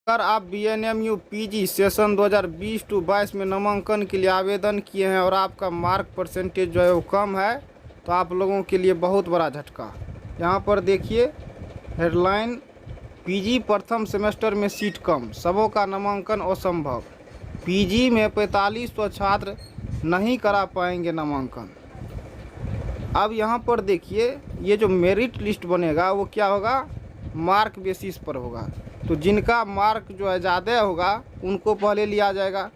अगर आप BNMU PG session 2020-22 में नामांकन के लिए आवेदन किए हैं और आपका मार्क परसेंटेज जो है वो कम है तो आप लोगों के लिए बहुत बड़ा झटका। यहाँ पर देखिए हेडलाइन, पीजी प्रथम सेमेस्टर में सीट कम, सबों का नामांकन असंभव। पीजी में 4500 छात्र नहीं करा पाएंगे नामांकन। अब यहाँ पर देखिए ये जो मेरिट लिस्ट बनेगा वो क्या होगा, मार्क बेसिस पर होगा। तो जिनका मार्क जो है ज़्यादा होगा उनको पहले लिया जाएगा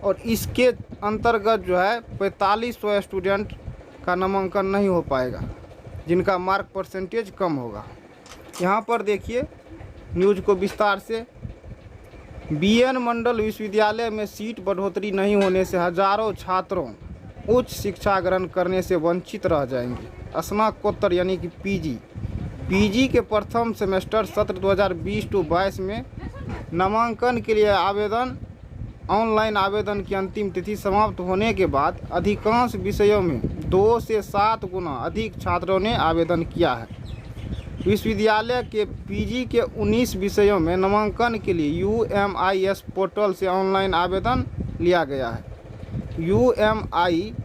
और इसके अंतर्गत जो है 4500 स्टूडेंट का नामांकन नहीं हो पाएगा जिनका मार्क परसेंटेज कम होगा। यहाँ पर देखिए न्यूज़ को विस्तार से, बीएन मंडल विश्वविद्यालय में सीट बढ़ोतरी नहीं होने से हजारों छात्रों उच्च शिक्षा ग्रहण करने से वंचित रह जाएंगे। स्नातकोत्तर यानी कि पीजी के प्रथम सेमेस्टर सत्र 2020-22 में नामांकन के लिए ऑनलाइन आवेदन की अंतिम तिथि समाप्त होने के बाद अधिकांश विषयों में 2 से 7 गुना अधिक छात्रों ने आवेदन किया है। विश्वविद्यालय के पीजी के 19 विषयों में नामांकन के लिए UMIS पोर्टल से ऑनलाइन आवेदन लिया गया है। UMIS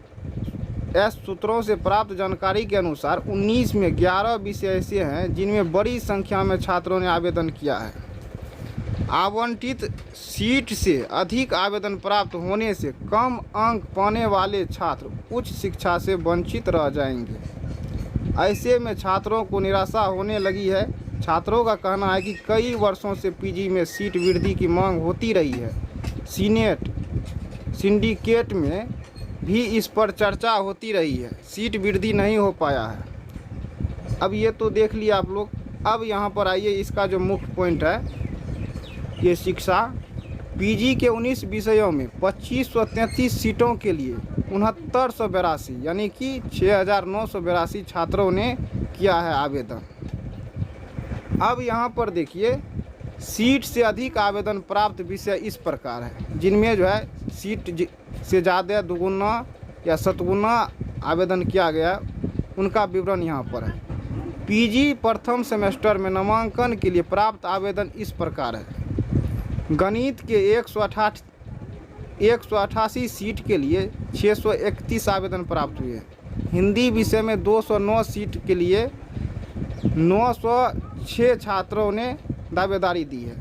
सूत्रों से प्राप्त जानकारी के अनुसार 19 में 11 विषय ऐसे हैं जिनमें बड़ी संख्या में छात्रों ने आवेदन किया है। आवंटित सीट से अधिक आवेदन प्राप्त होने से कम अंक पाने वाले छात्र उच्च शिक्षा से वंचित रह जाएंगे। ऐसे में छात्रों को निराशा होने लगी है। छात्रों का कहना है कि कई वर्षों से पीजी में सीट वृद्धि की मांग होती रही है। सिंडिकेट में भी इस पर चर्चा होती रही है, सीट वृद्धि नहीं हो पाया है। अब ये तो देख लिया आप लोग। अब यहाँ पर आइए, इसका जो मुख्य पॉइंट है ये शिक्षा। पीजी के 19 विषयों में 2533 सीटों के लिए 6982 यानी कि 6982 छात्रों ने किया है आवेदन। अब यहाँ पर देखिए सीट से अधिक आवेदन प्राप्त विषय इस प्रकार है, जिनमें जो है सीट से ज़्यादा दुगुना या शतगुना आवेदन किया गया, उनका विवरण यहाँ पर है। पीजी प्रथम सेमेस्टर में नामांकन के लिए प्राप्त आवेदन इस प्रकार है। गणित के 188 सीट के लिए 631 आवेदन प्राप्त हुए। हिंदी विषय में 209 सीट के लिए 906 छात्रों ने दावेदारी दी है।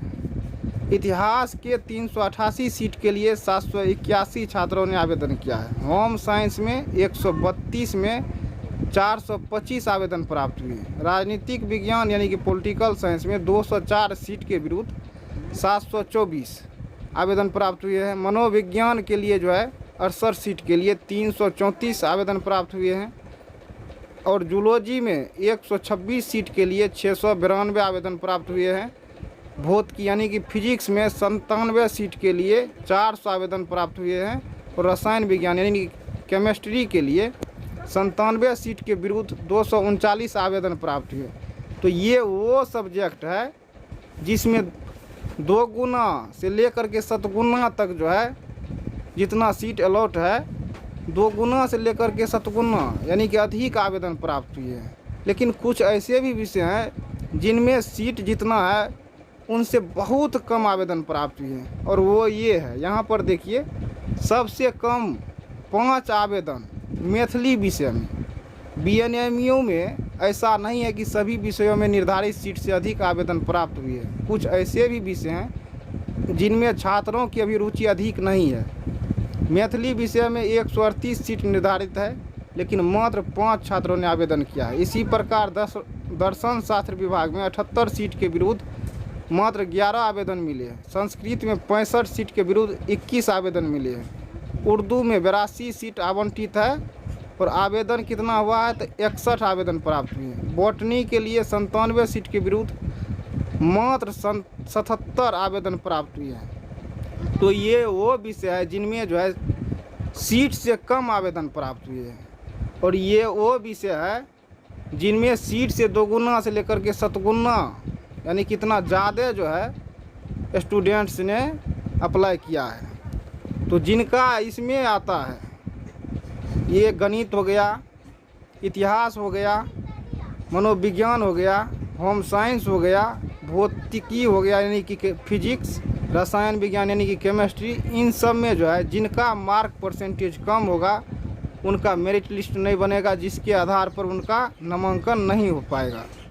इतिहास के 388 सीट के लिए 781 छात्रों ने आवेदन किया है। होम साइंस में 132 में 425 आवेदन प्राप्त हुए। राजनीतिक विज्ञान यानी कि पॉलिटिकल साइंस में 204 सीट के विरुद्ध 724 आवेदन प्राप्त हुए हैं। मनोविज्ञान के लिए जो है 68 सीट के लिए 334 आवेदन प्राप्त हुए हैं और जूलॉजी में 126 सीट के लिए 692 आवेदन प्राप्त हुए हैं। भौतिकी यानी कि फिजिक्स में 97 सीट के लिए 400 आवेदन प्राप्त हुए हैं और रसायन विज्ञान यानी कि केमिस्ट्री के लिए 97 सीट के विरुद्ध 239 आवेदन प्राप्त हुए। तो ये वो सब्जेक्ट है जिसमें 2 गुना से लेकर के 7 गुना तक जो है जितना सीट अलॉट है, 2 गुना से लेकर के 7 गुना यानी कि अधिक आवेदन प्राप्त हुए हैं। लेकिन कुछ ऐसे भी विषय हैं जिनमें सीट जितना है उनसे बहुत कम आवेदन प्राप्त हुए हैं और वो ये है। यहाँ पर देखिए सबसे कम 5 आवेदन मैथिली विषय में। बीएनएमयू में ऐसा नहीं है कि सभी विषयों में निर्धारित सीट से अधिक आवेदन प्राप्त हुए हैं। कुछ ऐसे भी विषय हैं जिनमें छात्रों की अभी रुचि अधिक नहीं है। मैथिली विषय में 138 सीट निर्धारित है लेकिन मात्र 5 छात्रों ने आवेदन किया है। इसी प्रकार दर्शन शास्त्र विभाग में 78 सीट के विरुद्ध मात्र 11 आवेदन मिले हैं। संस्कृत में 65 सीट के विरुद्ध 21 आवेदन मिले हैं। उर्दू में 82 सीट आवंटित है और आवेदन कितना हुआ है तो 61 आवेदन प्राप्त हुए हैं। बॉटनी के लिए 97 सीट के विरुद्ध मात्र 77 आवेदन प्राप्त हुए हैं। तो ये वो विषय है जिनमें जो है सीट से कम आवेदन प्राप्त हुए हैं और ये वो विषय है जिनमें सीट से 2 गुना से लेकर के 7 गुना यानी कितना ज़्यादा जो है स्टूडेंट्स ने अप्लाई किया है। तो जिनका इसमें आता है ये गणित हो गया, इतिहास हो गया, मनोविज्ञान हो गया, होम साइंस हो गया, भौतिकी हो गया यानी कि फिजिक्स, रसायन विज्ञान यानी कि केमिस्ट्री, इन सब में जो है जिनका मार्क परसेंटेज कम होगा उनका मेरिट लिस्ट नहीं बनेगा, जिसके आधार पर उनका नामांकन नहीं हो पाएगा।